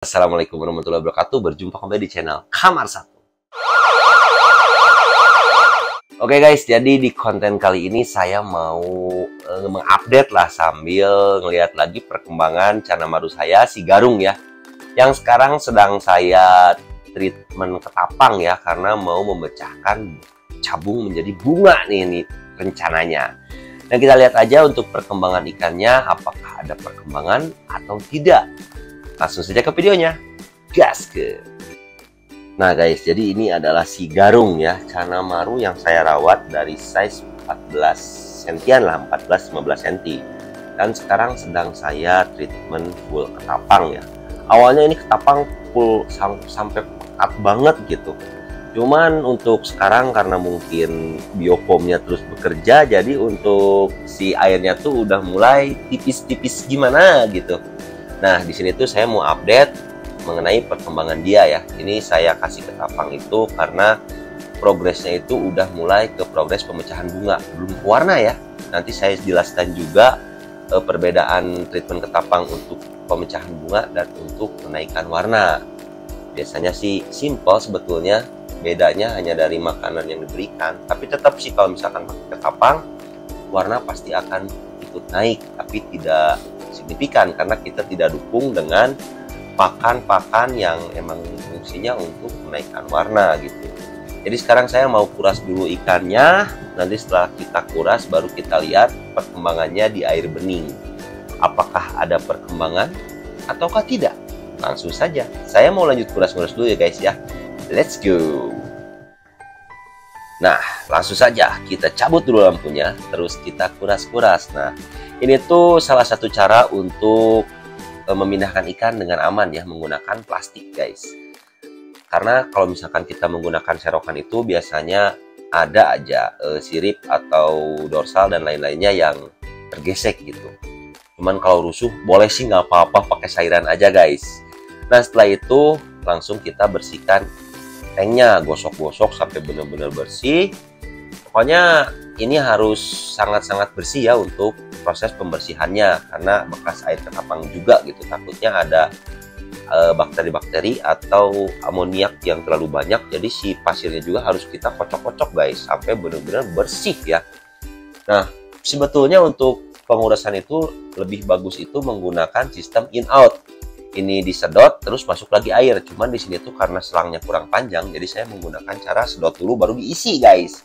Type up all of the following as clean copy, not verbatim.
Assalamualaikum warahmatullahi wabarakatuh. Berjumpa kembali di channel Kamar Satu. Oke guys, jadi di konten kali ini saya mau mengupdate lah sambil ngelihat lagi perkembangan Canamaru saya, si Garung ya. Yang sekarang sedang saya treatment ketapang ya, karena mau memecahkan cabung menjadi bunga nih rencananya. Dan kita lihat aja untuk perkembangan ikannya, apakah ada perkembangan atau tidak. Langsung saja ke videonya, gas ke. Nah guys, jadi ini adalah si Garung ya, Canamaru yang saya rawat dari size 14 sentian lah, 14-15 cm. Dan sekarang sedang saya treatment full ketapang ya. Awalnya ini ketapang full sampai pekat banget gitu. Cuman untuk sekarang karena mungkin biofomnya terus bekerja, jadi untuk si airnya tuh udah mulai tipis-tipis gimana gitu. Nah, di sini tuh saya mau update mengenai perkembangan dia ya. Ini saya kasih ketapang itu karena progresnya itu udah mulai ke progres pemecahan bunga, belum ke warna ya. Nanti saya jelaskan juga perbedaan treatment ketapang untuk pemecahan bunga dan untuk menaikkan warna. Biasanya sih simple sebetulnya, bedanya hanya dari makanan yang diberikan. Tapi tetap sih kalau misalkan pakai ketapang, warna pasti akan ikut naik, tapi tidak signifikan karena kita tidak dukung dengan pakan-pakan yang emang fungsinya untuk menaikkan warna gitu. Jadi sekarang saya mau kuras dulu ikannya, nanti setelah kita kuras baru kita lihat perkembangannya di air bening. Apakah ada perkembangan ataukah tidak? Langsung saja, saya mau lanjut kuras-kuras dulu ya guys ya. Let's go. Nah, langsung saja kita cabut dulu lampunya, terus kita kuras-kuras. Nah, ini tuh salah satu cara untuk memindahkan ikan dengan aman ya, menggunakan plastik guys. Karena kalau misalkan kita menggunakan serokan itu biasanya ada aja sirip atau dorsal dan lain-lainnya yang tergesek gitu. Cuman kalau rusuh boleh sih nggak apa-apa, pakai cairan aja guys. Nah, setelah itu langsung kita bersihkan tanknya, gosok-gosok sampai benar-benar bersih. Pokoknya ini harus sangat-sangat bersih ya untuk proses pembersihannya, karena bekas air ketapang juga gitu, takutnya ada bakteri-bakteri atau amoniak yang terlalu banyak. Jadi si pasirnya juga harus kita kocok-kocok guys sampai benar-benar bersih ya. Nah, sebetulnya untuk pengurasan itu lebih bagus itu menggunakan sistem in out. Ini disedot terus masuk lagi air. Cuman di sini tuh karena selangnya kurang panjang, jadi saya menggunakan cara sedot dulu baru diisi guys.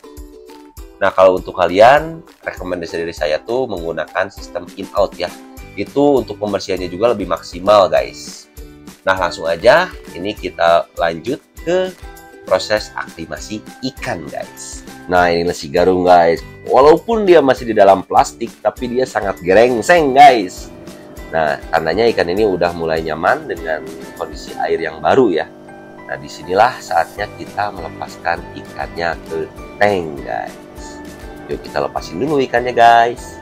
Nah, kalau untuk kalian, rekomendasi dari saya tuh menggunakan sistem in out ya. Itu untuk pembersihannya juga lebih maksimal guys. Nah, langsung aja ini kita lanjut ke proses aklimasi ikan guys. Nah, ini si Garung guys. Walaupun dia masih di dalam plastik, tapi dia sangat gerengseng guys. Nah, tandanya ikan ini udah mulai nyaman dengan kondisi air yang baru ya. Nah, disinilah saatnya kita melepaskan ikannya ke tank guys. Yuk kita lepasin dulu ikannya guys.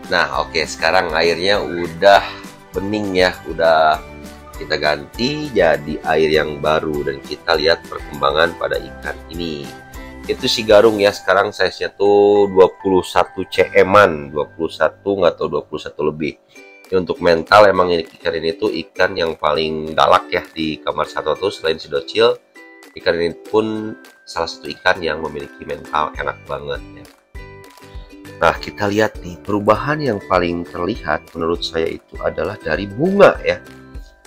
Nah, oke, sekarang airnya udah bening ya, udah kita ganti jadi air yang baru dan kita lihat perkembangan pada ikan ini. Itu si Garung ya, sekarang size-nya tuh 21 cm-an, 21 nggak tahu 21 lebih. Ini untuk mental emang ikan ini tuh ikan yang paling galak ya di Kamar Satu tuh, selain si Docil. Ikan ini pun salah satu ikan yang memiliki mental enak banget ya. Nah, kita lihat nih, perubahan yang paling terlihat menurut saya itu adalah dari bunga ya.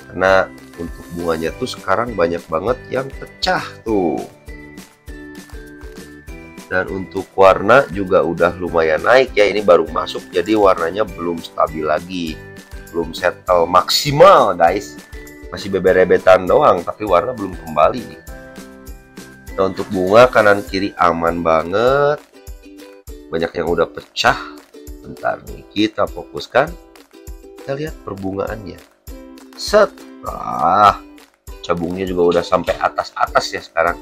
Karena untuk bunganya tuh sekarang banyak banget yang pecah tuh. Dan untuk warna juga udah lumayan naik ya, ini baru masuk jadi warnanya belum stabil lagi, belum settle maksimal guys, masih beberebetan doang tapi warna belum kembali nih. Nah, untuk bunga kanan kiri aman banget, banyak yang udah pecah. Bentar nih, kita fokuskan, kita lihat perbungaannya. Set, cabungnya juga udah sampai atas-atas ya sekarang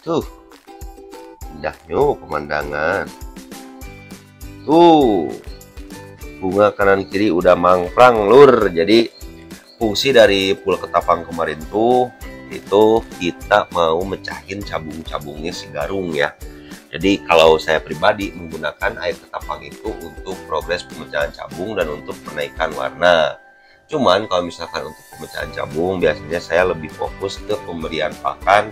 tuh. Indahnya pemandangan tuh, bunga kanan kiri udah mangprang lur. Jadi fungsi dari pool ketapang kemarin tuh itu kita mau mecahin cabung-cabungnya si Garung ya. Jadi kalau saya pribadi menggunakan air ketapang itu untuk progres pemecahan cabung dan untuk penaikan warna. Cuman kalau misalkan untuk pemecahan cabung, biasanya saya lebih fokus ke pemberian pakan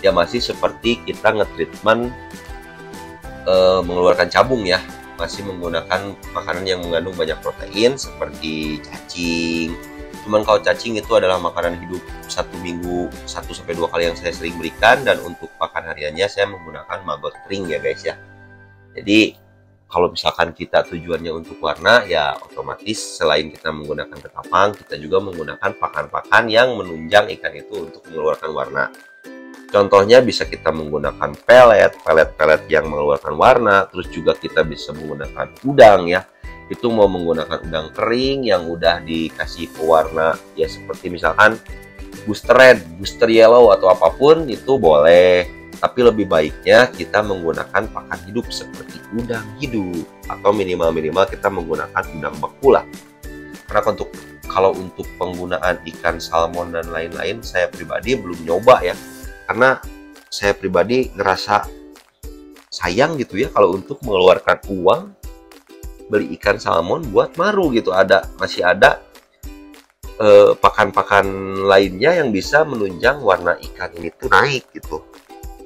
ya masih seperti kita nge-treatment mengeluarkan cabung ya, masih menggunakan makanan yang mengandung banyak protein seperti cacing. Cuman kalau cacing itu adalah makanan hidup 1 minggu 1-2 kali yang saya sering berikan, dan untuk pakan hariannya saya menggunakan maggot kering ya guys ya. Jadi kalau misalkan kita tujuannya untuk warna, ya otomatis selain kita menggunakan ketapang, kita juga menggunakan pakan-pakan yang menunjang ikan itu untuk mengeluarkan warna. Contohnya bisa kita menggunakan pelet yang mengeluarkan warna, terus juga kita bisa menggunakan udang ya. Itu mau menggunakan udang kering yang udah dikasih pewarna ya, seperti misalkan booster red, booster yellow atau apapun itu boleh. Tapi lebih baiknya kita menggunakan pakan hidup seperti udang hidup, atau minimal kita menggunakan udang beku lah. Karena kalau untuk penggunaan ikan salmon dan lain-lain, saya pribadi belum nyoba ya. Karena saya pribadi ngerasa sayang gitu ya kalau untuk mengeluarkan uang beli ikan salmon buat maru gitu. Masih ada pakan-pakan lainnya yang bisa menunjang warna ikan ini tuh naik gitu.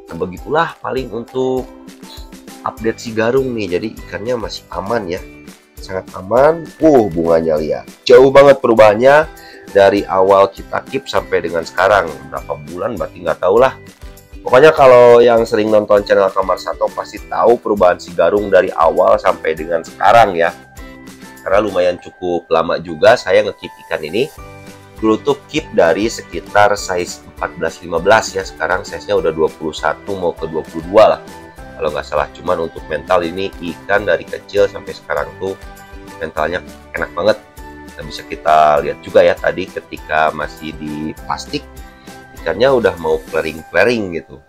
Nah begitulah paling untuk update si Garung nih. Jadi ikannya masih aman ya, sangat aman. Bunganya lihat jauh banget perubahannya dari awal kita keep sampai dengan sekarang. Berapa bulan berarti nggak tahu lah. Pokoknya kalau yang sering nonton channel Kamar Sato pasti tahu perubahan si Garung dari awal sampai dengan sekarang ya. Karena lumayan cukup lama juga saya nge-keep ikan ini. Dulu tuh keep dari sekitar size 14-15 ya. Sekarang size-nya udah 21 mau ke 22 lah kalau nggak salah. Cuman untuk mental ini ikan dari kecil sampai sekarang tuh mentalnya enak banget. Nah, bisa kita lihat juga ya tadi ketika masih di plastik ikannya udah mau flaring gitu.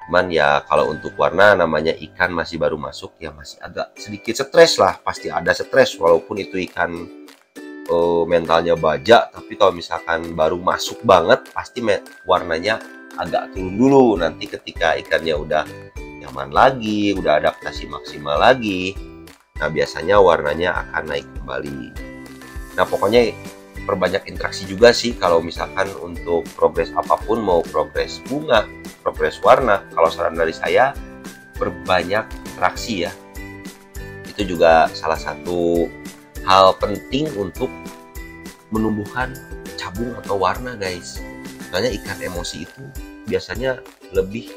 Cuman ya kalau untuk warna, namanya ikan masih baru masuk ya, masih agak sedikit stres lah. Pasti ada stres walaupun itu ikan mentalnya baja. Tapi kalau misalkan baru masuk banget pasti warnanya agak turun dulu. Nanti ketika ikannya udah nyaman lagi, udah adaptasi maksimal lagi, nah biasanya warnanya akan naik kembali. Nah pokoknya perbanyak interaksi juga sih kalau misalkan untuk progres apapun, mau progres bunga, progres warna. Kalau saran dari saya, perbanyak interaksi ya. Itu juga salah satu hal penting untuk menumbuhkan cabung atau warna guys. Soalnya ikan emosi itu biasanya lebih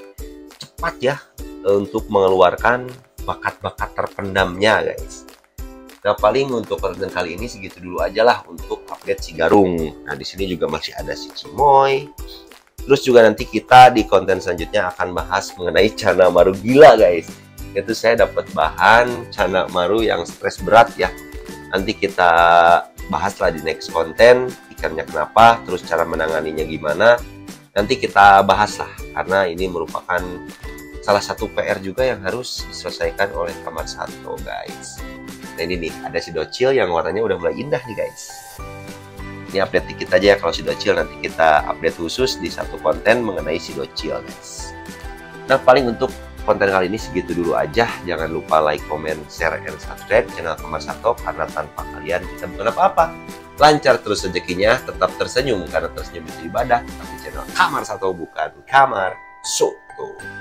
cepat ya untuk mengeluarkan bakat-bakat terpendamnya guys. Nah paling untuk konten kali ini segitu dulu aja lah untuk update si Garung. Nah di sini juga masih ada si Cimoy. Terus juga nanti kita di konten selanjutnya akan bahas mengenai cana maru gila guys. Itu saya dapat bahan cana maru yang stres berat ya. Nanti kita bahas lah di next konten ikannya kenapa, terus cara menanganinya gimana. Nanti kita bahas lah karena ini merupakan salah satu PR juga yang harus diselesaikan oleh Kamar Sato guys. Nah ini nih, ada si docil yang warnanya udah mulai indah nih guys. Ini update dikit aja ya kalau si docil, nanti kita update khusus di satu konten mengenai si docil guys. Nah paling untuk konten kali ini segitu dulu aja. Jangan lupa like, comment, share, and subscribe channel Kamar Sato, karena tanpa kalian kita bukan apa-apa. Lancar terus rezekinya, tetap tersenyum karena tersenyum itu ibadah. Tapi channel Kamar Sato bukan Kamar Soto.